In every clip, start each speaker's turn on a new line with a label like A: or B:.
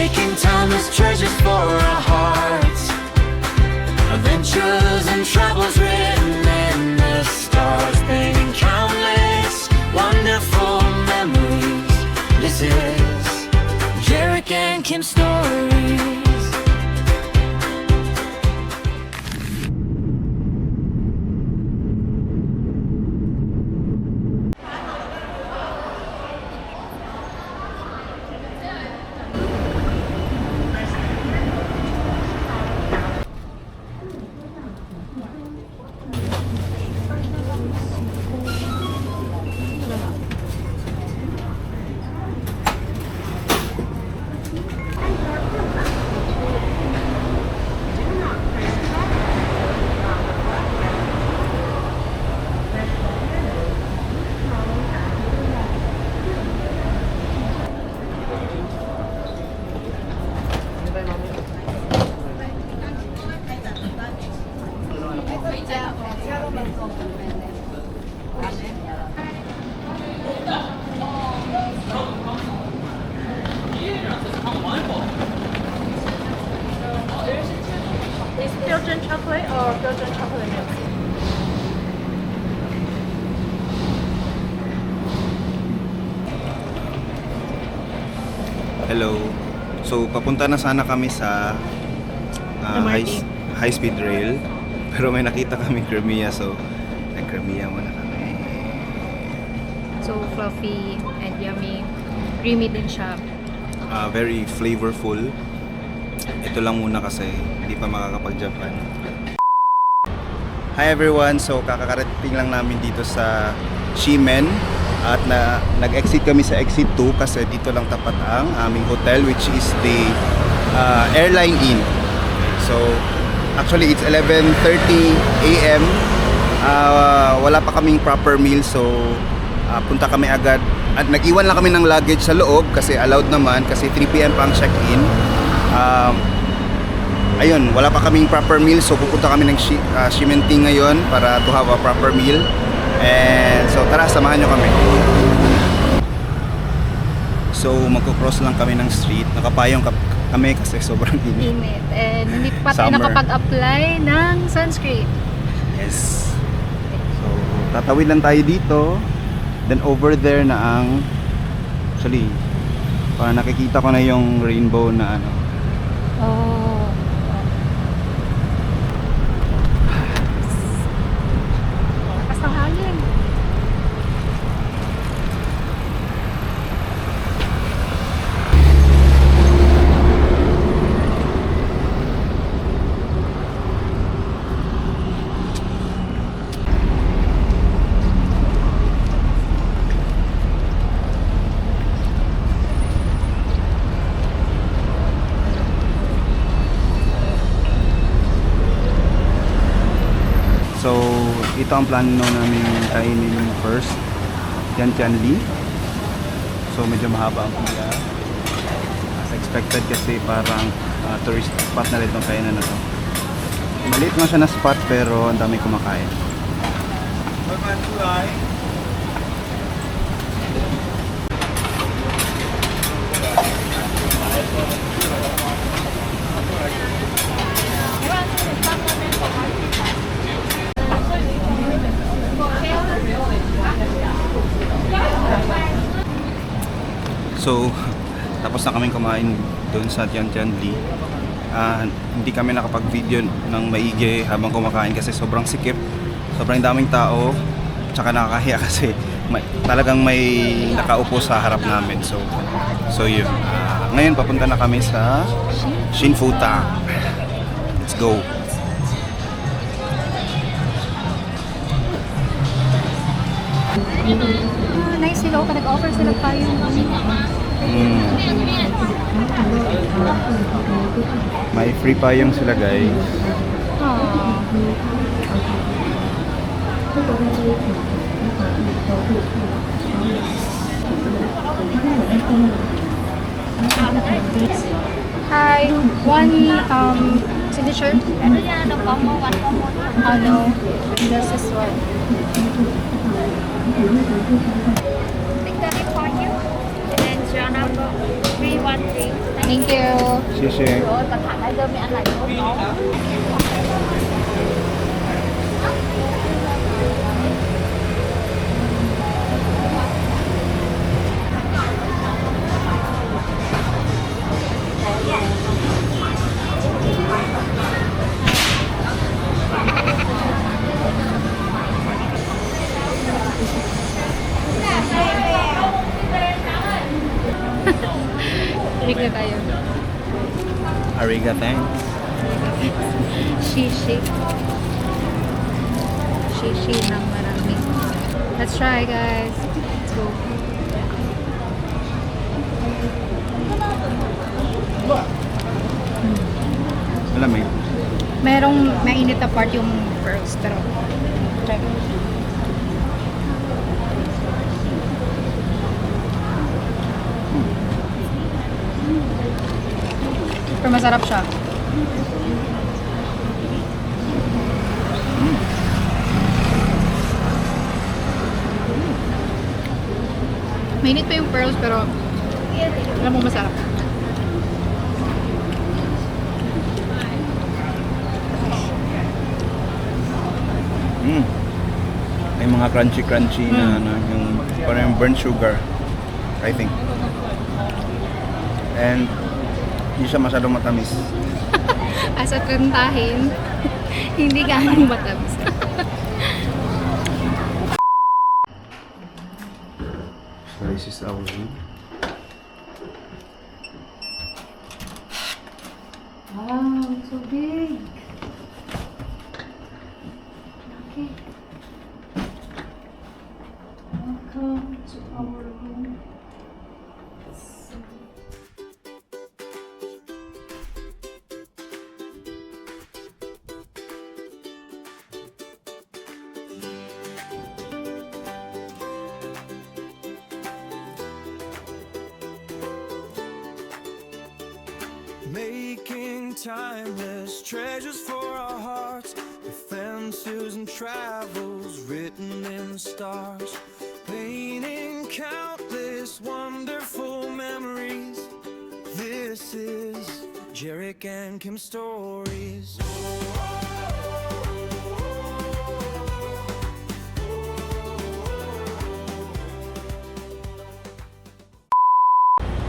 A: making timeless treasures for our hearts. Adventures and travels written in the stars, painting countless wonderful memories. This is Jarek and Kim Stories.
B: Belgian chocolate or Belgian chocolate milk?
C: Hello. So, papunta na sana kami sa high speed rail. Pero may nakita kami Crimea, so nag-Crimea muna kami.
B: So fluffy and yummy. Creamy din siya.
C: Very flavorful. Ito lang muna kasi hindi pa makakapag-Japan. Hi everyone! So, kakakarating lang namin dito sa Ximen. At nag-exit kami sa exit 2 kasi dito lang tapat ang aming hotel, which is the Airline Inn. So, actually it's 11:30 AM. Wala pa kaming proper meal, so punta kami agad. At nag-iwan lang kami ng luggage sa loob kasi allowed naman kasi 3 PM pa ang check-in. Ayun, wala pa kaming proper meal, so pupunta kami ng Ximenting ngayon para to have a proper meal. And so tara, samahan nyo kami. So magko-cross lang kami ng street. Nakapayong kami kasi sobrang init.
B: And hindi pa tayo
C: Summer.
B: nakapag-apply ng sunscreen.
C: Yes. So tatawid lang tayo dito. Then over there na ang, actually parang nakikita ko na yung rainbow na ano.
B: Oh. Lakas ng hangin.
C: So ito ang plano namin kainin first, Tiantianli. So medyo mahaba ang pila as expected kasi parang tourist spot na rin itong kainan na to. Maliit lang siya na spot pero ang dami kumakain. So, tapos na kaming kumain doon sa Tiantianli. Hindi kami nakapag-video ng maigi habang kumakain kasi sobrang sikip, sobrang daming tao, tsaka nakakahiya kasi talagang may nakaupo sa harap namin. So yun. Ngayon papunta na kami sa Xinfutang. Let's go.
B: Nice sila. Nag-offer sila pa yung
C: May free payong sila guys.
B: Hi, one signature.
D: Ano yan? Ano combo? One combo?
B: Ano? This is one.
D: Take the name for you. And then your number 313.
B: Thank you.
C: Xie.
D: Rồi, cẩn thận đây giờ mẹ ăn này không nóng.
B: Drink na tayo.
C: Ariga, thanks.
B: Shishi. Shishi ng marami. Let's try, guys. Let's go.
C: Malamig.
B: Merong mainit na part yung pearls, pero try ko. Pero masarap siya. Mainit pa yung pearls, pero alam mo masarap.
C: May mga crunchy na ano, yung parang yung burnt sugar, I think. And hindi siya masyadong matamis.
B: As at kantahin, hindi ganong matamis.
C: So this is our room.
B: Wow, so big. Okay. Welcome to our room.
E: Making timeless treasures for our hearts, adventures and travels written in the stars, painting countless wonderful memories. This is Jerick and Kim Stories.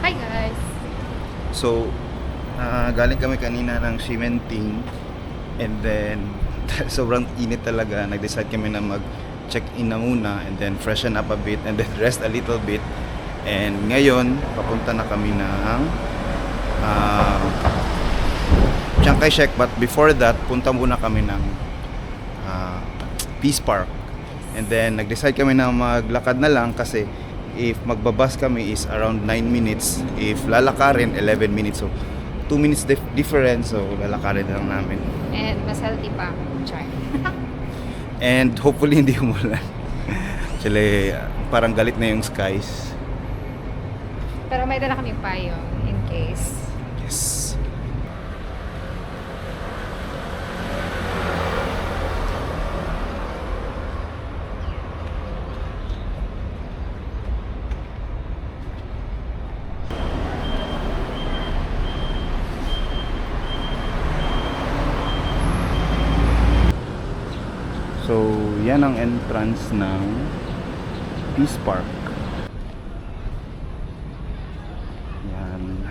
B: Hi guys!
C: So, galing kami kanina ng cementing, and then sobrang init talaga. Nag-decide kami na mag-check-in na muna, and then freshen up a bit, and then rest a little bit. And ngayon, papunta na kami ng Chiang Kai-shek. But before that, punta muna kami ng Peace Park. And then nag-decide kami na maglakad na lang kasi if magbabas kami is around 9 minutes. If lalakarin, 11 minutes. So, 2 minutes difference. So, lalakarin na lang namin.
B: And mas healthy pa. Char.
C: And hopefully hindi umulan. Actually, parang galit na yung skies.
B: Pero may dala kaming payong in case.
C: Yes. So, yan ang entrance ng Peace Park. Yan.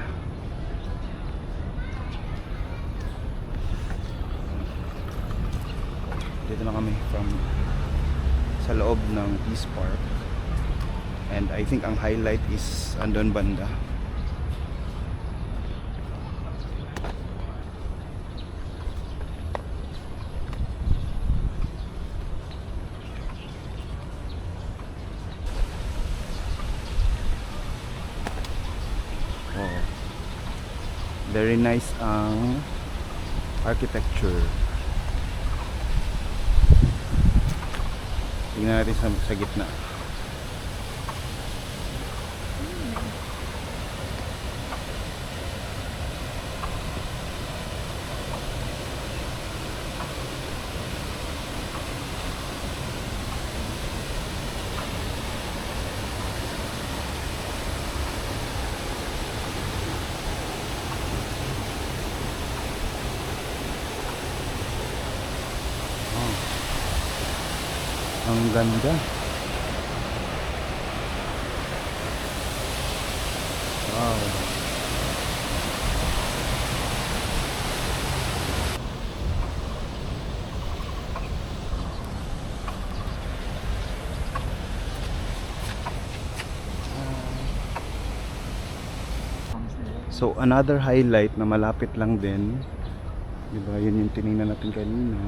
C: Dito na kami from sa loob ng Peace Park. And I think ang highlight is andun banda. Oh. Very nice ang architecture. Tingnan natin sa gitna. Ang ganda. Wow. So another highlight na malapit lang din, di ba, yun yung tinignan natin kanina,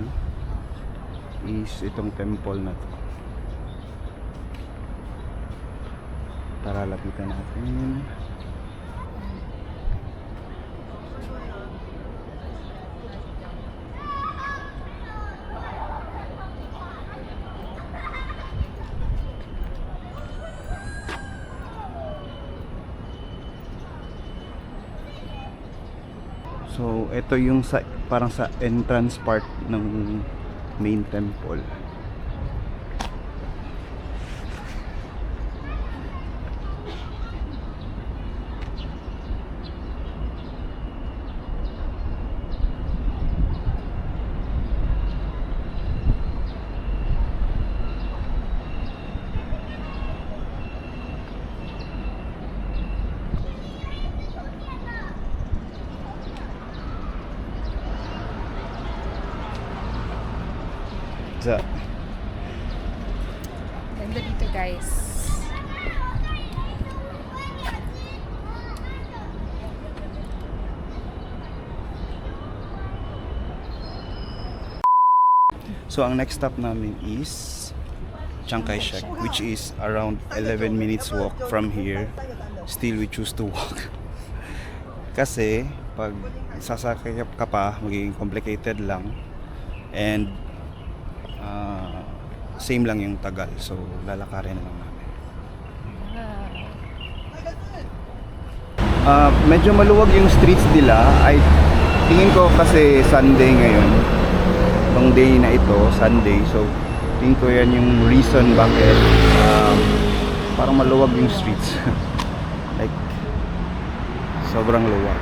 C: is itong temple na to. Tara, lapitan natin. So, ito yung parang sa entrance part ng main temple.
B: Ganda dito, guys.
C: So, ang next stop namin is Chiang Kai-shek, which is around 11 minutes walk from here. Still, we choose to walk. Kasi, pag sasakay ka pa, magiging complicated lang. And, same lang yung tagal. So, lalakarin na lang namin. Medyo maluwag yung streets nila. Tingin ko kasi Sunday ngayon. Itong day na ito, Sunday. So, tingin ko yan yung reason bakit parang maluwag yung streets. Like, sobrang luwag.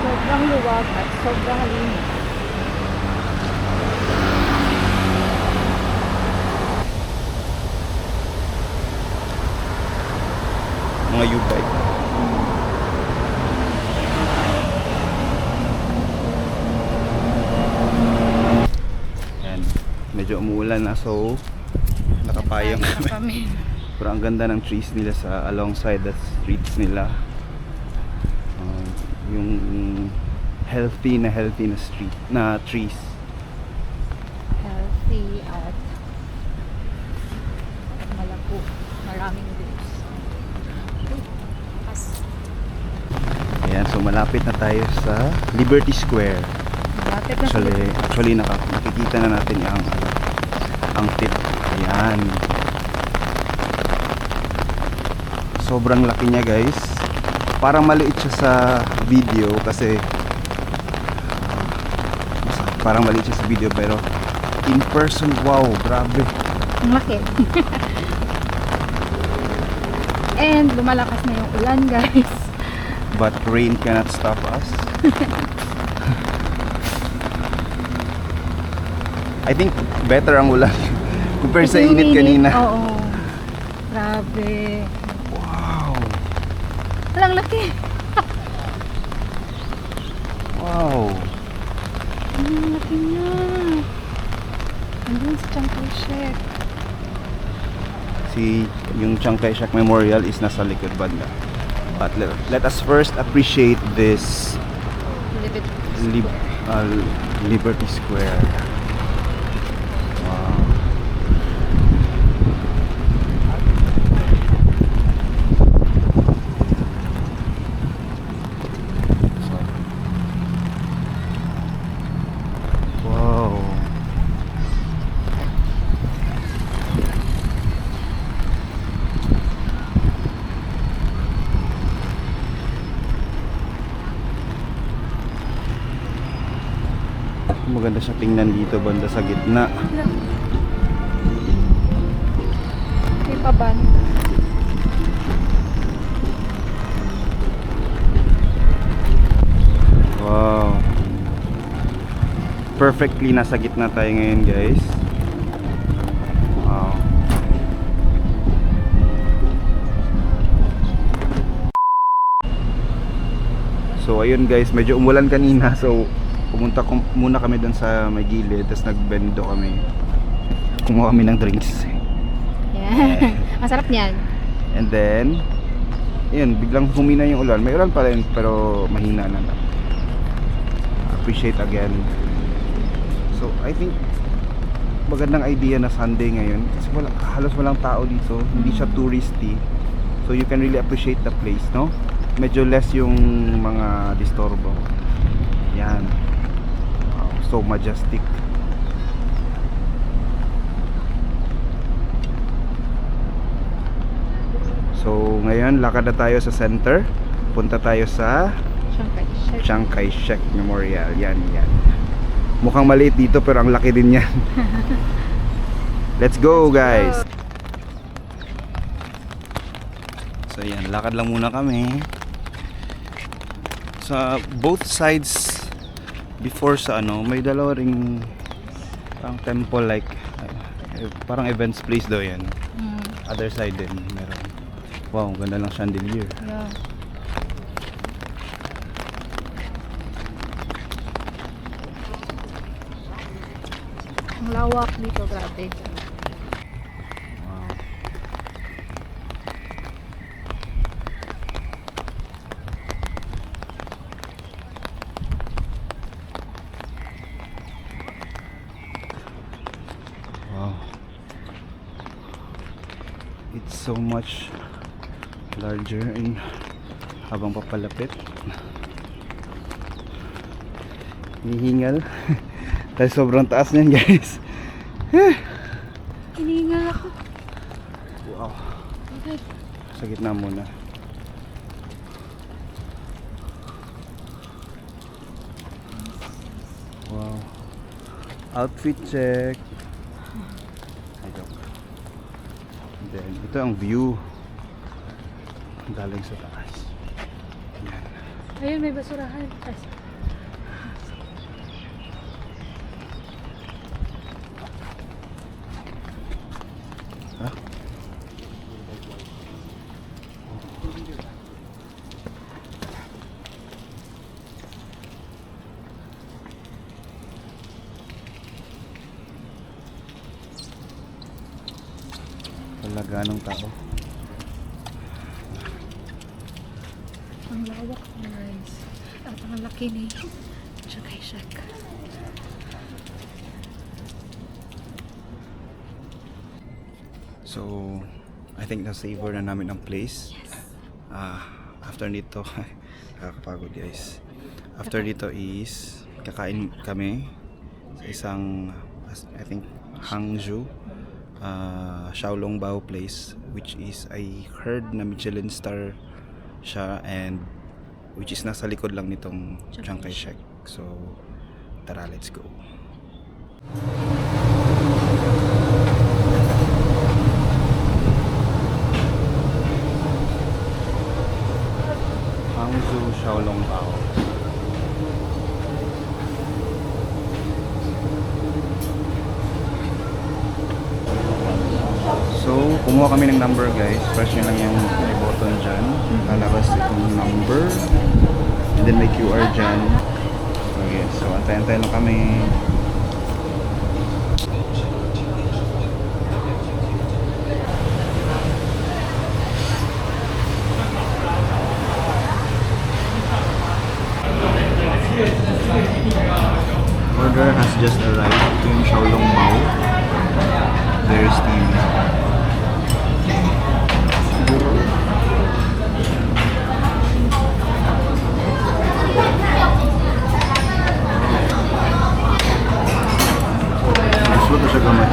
B: Sobrang luwag at sobrang linis.
C: Mga U-bike. Yan. Medyo umuulan na, so nakapayong kami. Pero ang ganda ng trees nila sa alongside the streets nila. Yung healthy na street na trees.
B: Healthy at malabo. Maraming views.
C: Ayan, so malapit na tayo sa Liberty Square.
B: Malapit na sa
C: Actually nakikita na natin ang tip. Ayan. Sobrang laki niya, guys. Parang maliit siya sa video kasi parang maliit siya sa video, pero in person, wow, grabe.
B: Ang laki. And lumalakas na yung ulan, guys.
C: But rain cannot stop us. I think better ang ulan compare sa
B: Yung
C: init kanina.
B: Oo. Grabe.
C: Wow.
B: Walang laki.
C: Wow.
B: Ang laki niya. Andun sa Chiang Kai-shek.
C: Yung Chiang Kai-shek Memorial is nasa likod banda. But let us first appreciate this Liberty Square. Wow. Wow. Maganda siya tingnan dito banda sa gitna.
B: May paban.
C: Wow. Perfectly nasa gitna tayo ngayon, guys. So ayun guys, medyo umulan kanina, so pumunta muna kami doon sa may gilid, tapos nagbendo kami. Kumuha kami ng drinks.
B: Yeah. Masarap niyan.
C: And then, yun, biglang humina yung ulan. May ulan pa rin, pero mahina na lang. Appreciate again. So, I think, magandang idea na Sunday ngayon. Kasi halos walang tao dito. Hindi siya touristy. So, you can really appreciate the place, no? Medyo less yung mga disturbo. Yan. Wow, so majestic. So ngayon lakad na tayo sa center. Punta tayo sa Chiang Kai-shek Memorial. Yan. Mukhang maliit dito pero ang laki din yan. Let's go guys. So yan, lakad lang muna kami. Sa both sides before sa may dalawa ring parang temple like parang events place daw yan. Other side din meron. Wow, ganda lang chandelier.
B: Yeah. Ang lawak dito, grabe.
C: Wow. Wow. It's so much larger in habang papalapit. Hihingal. Dahil sobrang taas niyan guys.
B: Hiningal ako.
C: Wow. Sa gitna muna. Wow. Outfit check. Ay, joke. And then, ito ang view. Galing sa taas. Ayan.
B: Ayun, may basurahan.
C: Ha? Talaga ng tao.
B: Ang lawak, guys. At ang laki ni Chiang Kai-shek.
C: So, I think na-savor na namin ang place. After nito, nakakapagod guys. After dito is, kakain kami sa isang, I think, Hangzhou, Xiaolongbao place, which is, I heard na Michelin star siya, and which is nasa likod lang nitong Chiang Kai-shek. So, tara, let's go. Hangzhou Xiaolongbao. So, kumuha kami ng number guys. Press nyo lang yung may button dyan. Lalabas itong number. And then may QR dyan. Okay, so antay-antay lang kami. Order has just arrived. Ito yung Xiaolongbao. There's the Maslo to siya gamay.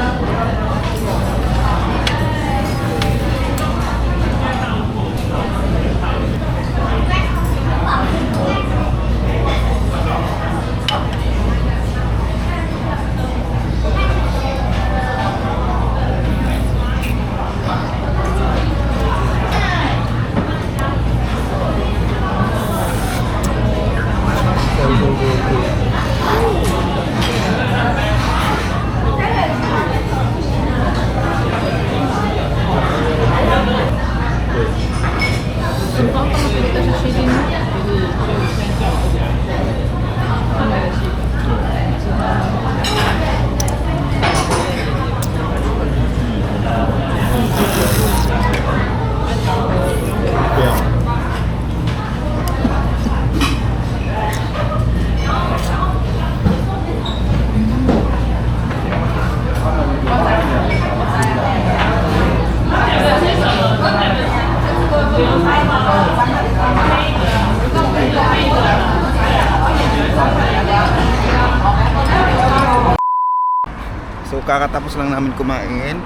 C: kakatapos lang namin kumain.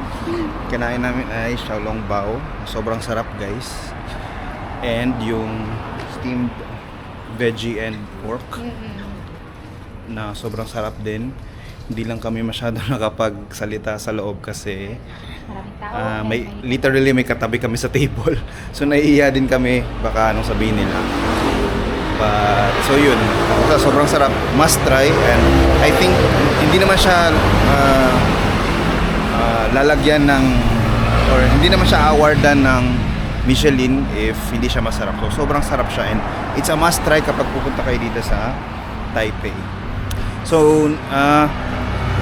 C: Kinain namin ay xiaolongbao. Sobrang sarap guys. And yung steamed veggie and pork na sobrang sarap din. Hindi lang kami masyado nakapagsalita sa loob kasi
D: Maraming tao.
C: literally may katabi kami sa table. So naiiya din kami baka anong sabihin nila. But so yun, sobrang sarap, must try. And I think hindi naman siya lalagyan ng or hindi naman siya awardan ng Michelin if hindi siya masarap. So sobrang sarap siya and it's a must try kapag pupunta kayo dito sa Taipei. So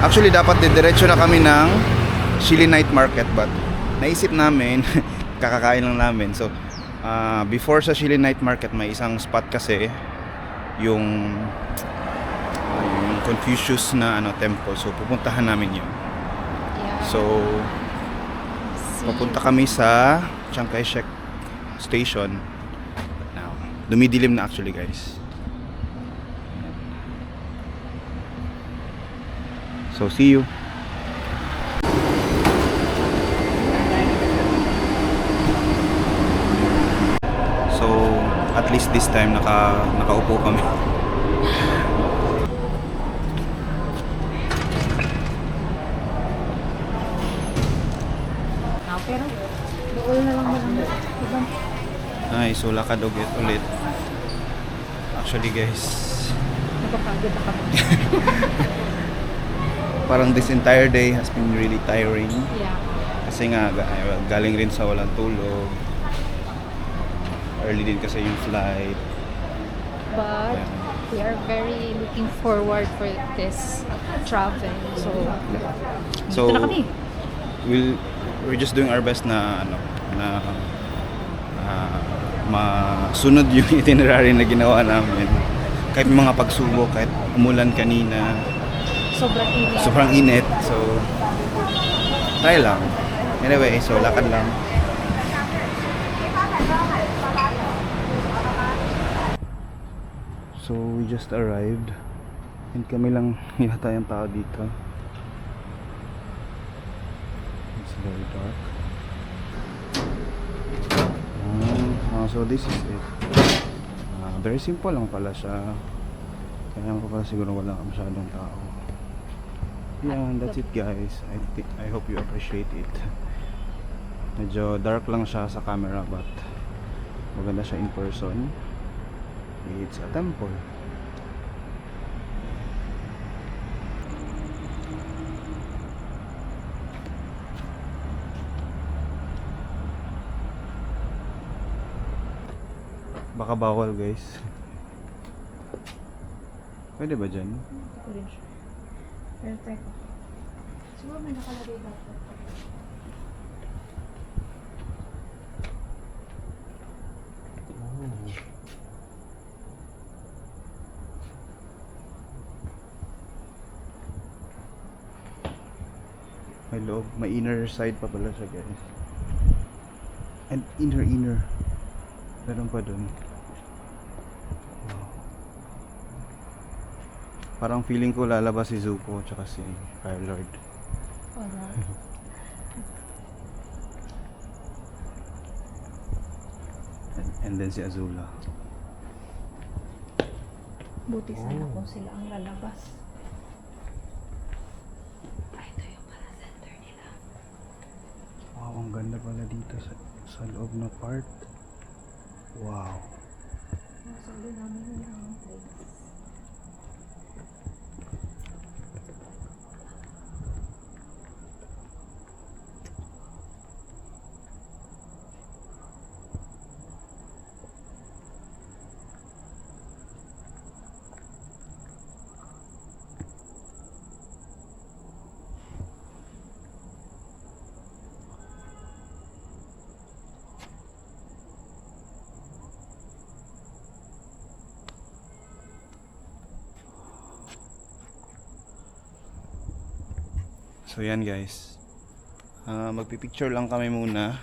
C: actually dapat diretso na kami ng Shili Night Market but naisip namin kakakain lang namin. So before sa Shili Night Market may isang spot kasi yung Confucius na temple. So pupuntahan namin yun. So papunta kami sa Chiang Kai-shek Station. Now, dumidilim na actually guys. So see you. So at least this time nakaupo kami.
B: Pero, doon na lang naman. Diba?
C: Ay, so lakad ulit. Actually guys,
B: Napapagod na kami.
C: parang this entire day has been really tiring.
B: Yeah.
C: Kasi nga galing rin sa walang tulog. Early din kasi yung flight.
B: But, we are very looking forward for this travel. So, dito na kami.
C: We're just doing our best na masunod yung itinerary na ginawa namin. Kahit may mga pagsubok, kahit umulan kanina, sobrang init. So, try lang. Anyway, so lakad lang. So, we just arrived. And kami lang yata yung tao dito. It's very dark. So this is it. Very simple lang pala siya. Kaya ko pala siguro wala masyadong tao. Yeah, that's it guys. I hope you appreciate it. Medyo dark lang siya sa camera but maganda siya in person. It's a temple. Baka bawal guys. Pwede ba dyan?
B: Ito rin siya. Pero try ko. Siguro may nakalagay dapat.
C: May loob, may inner side pa pala siya guys. And inner. Meron pa dun. Wow. Parang feeling ko lalabas si Zuko tsaka si Fire Lord. And then si Azula.
B: Buti sana kung sila ang lalabas. Ito yung pala center nila.
C: Wow, ang ganda pala dito sa loob na part. Wow.
B: Nasa ulo namin yun ang place.
C: So yan guys, magpipicture lang kami muna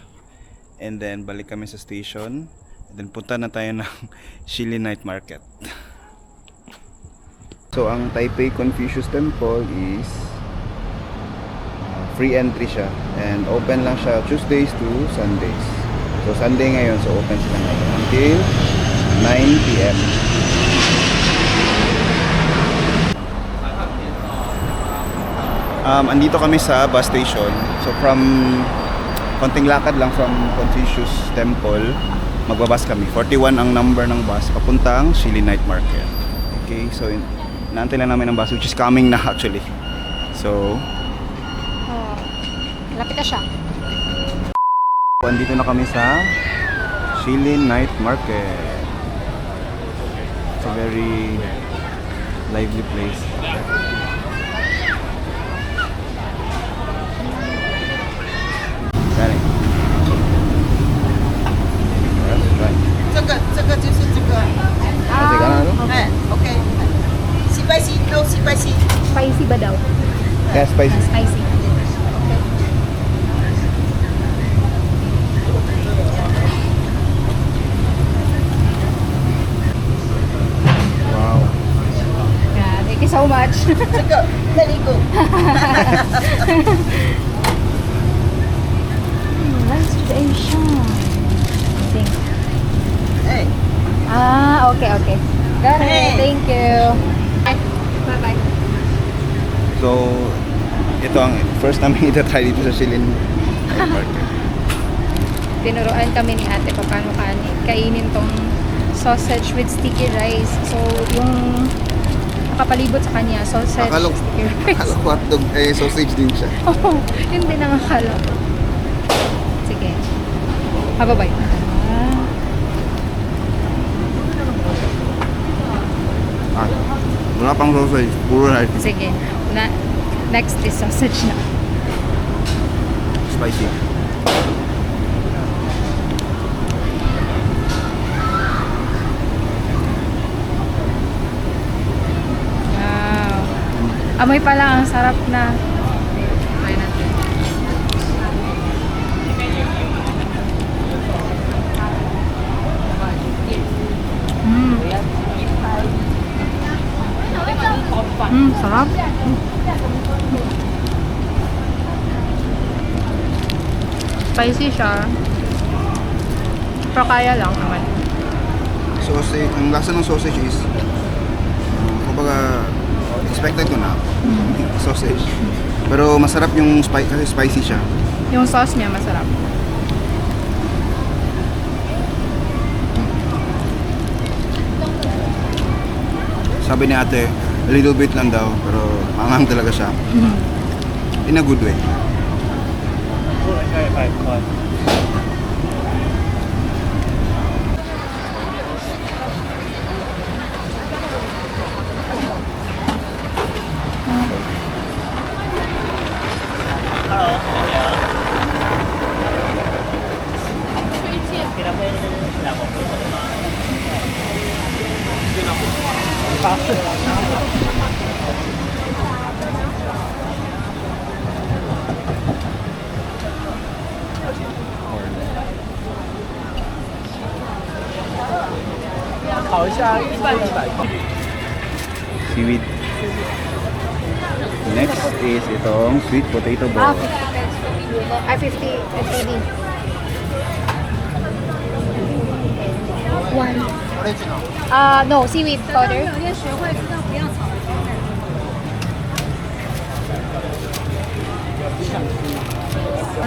C: and then balik kami sa station and then punta na tayo ng Shili Night Market. So ang Taipei Confucius Temple is free entry siya. And open lang siya Tuesdays to Sundays. So Sunday ngayon, so open sila ngayon until 9 p.m. Andito kami sa bus station. So from konting lakad lang from Confucius Temple, magbabas kami. 41 ang number ng bus papuntang Shili Night Market. Okay, so inaantay lang namin ang bus which is coming na actually. So,
B: Oh, lapit na siya.
C: andito na kami sa Shili Night Market. It's a very lively place. Got it. That's right.
F: 这个就是这个，
C: Ate ka na, ano?
F: 哎，OK，西拜西，no 西拜西，
B: Spicy ba daw?
C: Kaya spicy.
B: Spicy.
C: Wow.
B: Yeah, thank you so much.
F: 这个 very good。
B: Lunch station. I think.
F: 哎，
B: Ah, okay, okay. Got it.
F: Hey.
B: Thank you. Bye-bye.
C: So, ito ang first namin itatry dito sa Shili Night Market.
B: Tinuruan kami ni ate kung paano kainin tong sausage with sticky rice. So, yung nakapalibot sa kanya, sausage,
C: Akala
B: sticky rice.
C: ko hotdog, sausage din siya.
B: Oo, yun din ang akala ko. Sige. Hababay.
C: Wala pang sausage, puro rice.
B: Sige. Next is sausage na.
C: Spicy.
B: Wow. Amoy pa lang, ang sarap na. Try natin. Sarap. Spicy siya. Pero kaya lang naman.
C: Sausage, ang lasa ng sausage is, kumbaga, expected ko na, sausage. Pero masarap yung kasi spicy siya.
B: Yung sauce niya masarap.
C: Sabi ni ate, a little bit lang daw, pero maanghang talaga siya. In a good way. Seaweed. Next is itong sweet potato ball.
B: 50 pesos. Ay, 50 SAD. One. No, seaweed powder.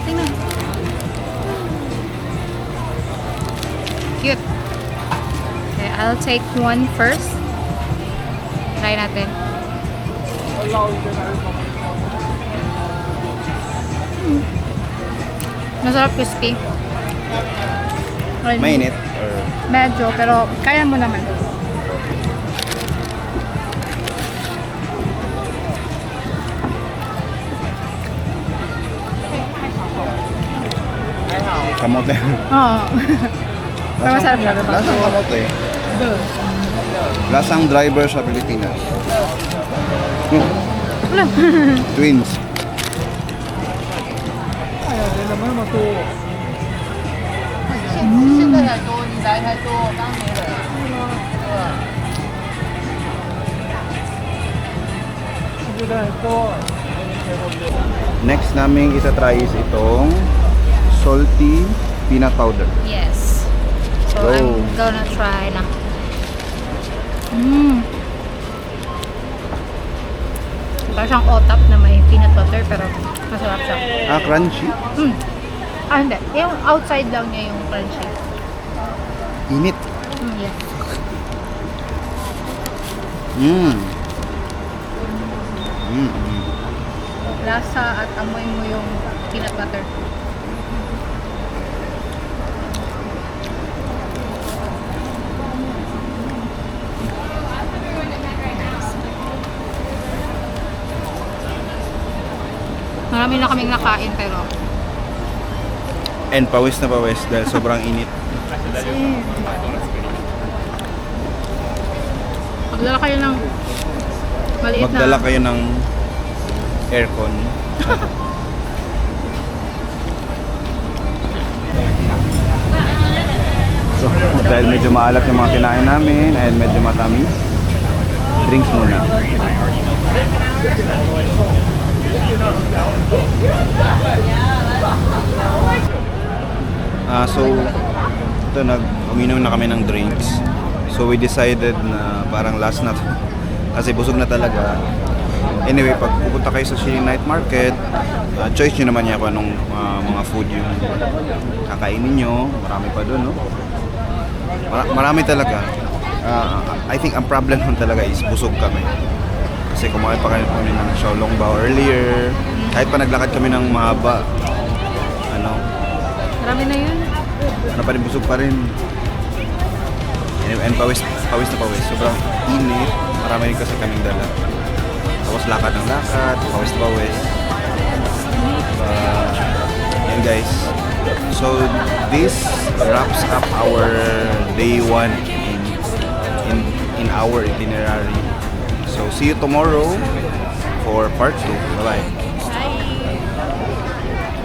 B: Tingnan. Cute. Okay, I'll take one first. Try natin. Masarap crispy. Ayun.
C: Mainit or
B: Medyo, pero kaya mo naman.
C: kamote.
B: Oo. Pero masarap siya.
C: Lasang kamote. Lasang driver sa Pilipinas. Twins. Next namin itatry is itong salty peanut powder.
B: Yes. So,
C: Go.
B: I'm gonna try na. Parang siyang otap na may peanut butter pero masarap siya.
C: Ah, crunchy.
B: Hindi. Yung outside lang niya yung crunchy.
C: Init.
B: Yes. Lasa at amoy mo yung peanut butter. Marami na kaming nakain pero
C: And pawis na pawis dahil sobrang init.
B: magdala kayo ng maliit
C: Magdala
B: na
C: kayo ng aircon. So, dahil medyo maalat yung mga kinain namin and medyo matamis, drinks muna. So, ito uminom na kami ng drinks. So, we decided na parang last na to. Kasi busog na talaga. Anyway, pag pupunta kayo sa Shili Night Market, choice nyo naman yan kung anong mga food yung kakainin nyo. Marami pa doon, no? Marami talaga. I think ang problem nun talaga is busog kami. Kasi kumain pa kami ng xiaolongbao earlier. Kahit pa naglakad kami ng mahaba,
B: marami na yun.
C: pa rin, busog pa rin. And pawis na pawis. Sobrang init. Marami rin kasi kaming dala. Tapos lakad ng lakad, pawis na pawis. Yan guys. So this wraps up our day 1 in our itinerary. So see you tomorrow for part 2. Bye-bye.